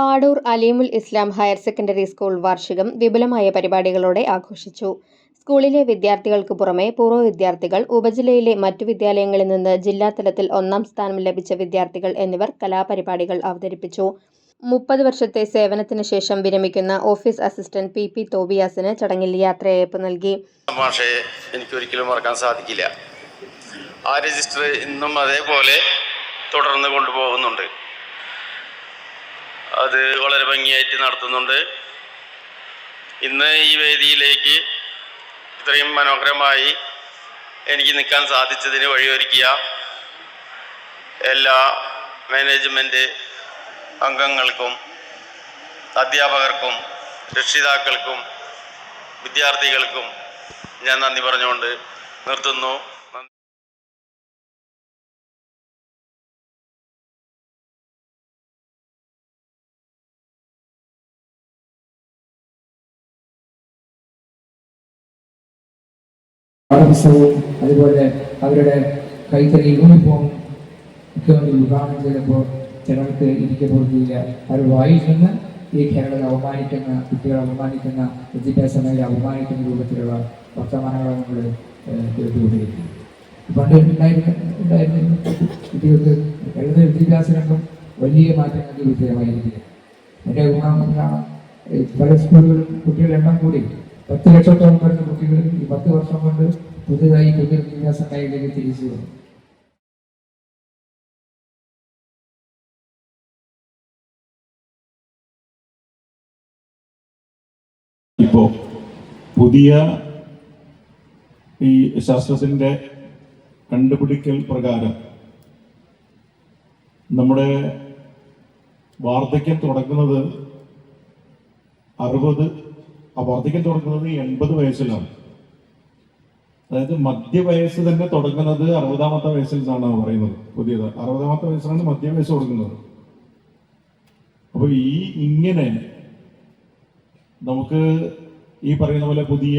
പാടൂർ അലീമുൽ ഇസ്ലാം higher secondary school വാർഷികം വിപുലമായ പരിപാടികളോടെ ആഘോഷിച്ചു. സ്കൂളിലെ വിദ്യാർത്ഥികൾക്ക് പുറമെ പൂർവ്വ വിദ്യാർത്ഥികൾ, ഉപജില്ലയിലെ മറ്റു വിദ്യാലയങ്ങളിൽ നിന്ന് ജില്ലാതലത്തിൽ ഒന്നാം സ്ഥാനം ലഭിച്ച വിദ്യാർത്ഥികൾ എന്നിവർ കലാപരിപാടികൾ അവതരിപ്പിച്ചു. 30 വർഷത്തെ സേവനത്തിന് ശേഷം വിരമിക്കുന്ന ഓഫീസ് അസിസ്റ്റന്റ് പി തോബിയാസിന് ചടങ്ങിൽ യാത്രയയപ്പ് നൽകി. എനിക്കൊരിക്കലും മറക്കാൻ സാധിക്കില്ല. ആ രജിസ്റ്റർ ഇന്നും അതേപോലെ തുടർന്ന് കൊണ്ടുപോകുന്നുണ്ട്. അത് വളരെ ഭംഗിയായിട്ട് നടത്തുന്നുണ്ട്. ഇന്ന് ഈ വേദിയിലേക്ക് ഇത്രയും മനോഹരമായി എനിക്ക് നിൽക്കാൻ സാധിച്ചതിന് വഴിയൊരുക്കിയ എല്ലാ മാനേജ്മെൻറ്റ് അംഗങ്ങൾക്കും, അധ്യാപകർക്കും, രക്ഷിതാക്കൾക്കും, വിദ്യാർത്ഥികൾക്കും ഞാൻ നന്ദി പറഞ്ഞുകൊണ്ട് നിർത്തുന്നു. പാഠപുസ്തകവും അതുപോലെ അവരുടെ കൈത്തറി യൂണിഫോം മുഖ്യമന്ത്രി ഉദ്ഘാടനം ചെയ്തപ്പോൾ ജനങ്ങൾക്ക് ഇരിക്കപ്പെടുകയില്ല. അവർ വായിൽ നിന്ന് ഈ കേരളത്തെ അവമാനിക്കുന്ന, കുട്ടികളെ അവമാനിക്കുന്ന, വിദ്യാഭ്യാസ മേഖല അവമാനിക്കുന്ന രൂപത്തിലുള്ള വർത്തമാനങ്ങളാണ് നമ്മൾ കേട്ടുകൊണ്ടിരിക്കുന്നത്. പണ്ട് ഉണ്ടായിരുന്ന കുട്ടികൾക്ക് കേരള വിദ്യാഭ്യാസ രംഗം വലിയ മാറ്റങ്ങൾക്ക് വിധേയമായിരിക്കുക. അതിൻ്റെ ഗുണം കാണാം. പല സ്കൂളുകളും കുട്ടികളുടെ എണ്ണം കൂടി 10 ലക്ഷത്തോളം വരുന്ന കുട്ടികൾ ഈ 10 വർഷം കൊണ്ട് പുതുതായി പുതിയ വിദ്യാഭ്യാസ മേഖലയിലേക്ക് തിരിച്ചു വന്നു. ഇപ്പോൾ പുതിയ ഈ ശാസ്ത്രത്തിന്റെ കണ്ടുപിടിക്കൽ പ്രകാരം നമ്മുടെ വാർദ്ധക്യം തുടങ്ങുന്നത് 80 വയസ്സിലാണ്. അതായത് മധ്യവയസ്സ് തന്നെ തുടങ്ങുന്നത് 60-ാമത്തെ വയസ്സിൽ നിന്നാണ് പറയുന്നത്. പുതിയത് 60-ാമത്തെ വയസ്സിലാണ് മധ്യവയസ്സ് തുടങ്ങുന്നത്. അപ്പൊ ഇങ്ങനെ നമുക്ക് ഈ പറയുന്ന പോലെ പുതിയ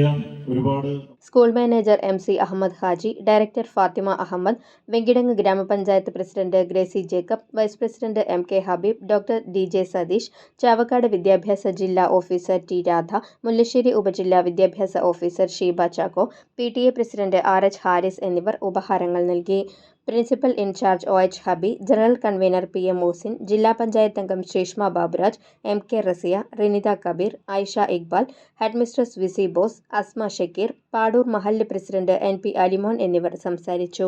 ഒരുപാട് school manager MC Ahammed Haji, director Fathima Ahammed, Venkitangu gramapanchayat president Gracy Jacob, vice president MK Habeeb, doctor DJ Satheesh, Chavakkad വിദ്യാഭ്യാസ ജില്ലാ ഓഫീസർ T രാധ, മുല്ലശ്ശേരി ഉപജില്ലാ വിദ്യാഭ്യാസ officer Sheeba Chacko, PTA president RH Haris എന്നിവർ ഉപഹാരങ്ങൾ നൽകി. Principal in charge OH Habi, general convener PM Moosin, ജില്ലാ പഞ്ചായത്ത് അംഗം Sreeshma Baburaj, MK Rasiya, Rinitha Kabeer, Ayisha Iqbal, headmistress VC Bose, Asma Shakeer, Padoor മഹല്ല് പ്രസിഡന്റ് NP അലിമോൻ എന്നിവർ സംസാരിച്ചു.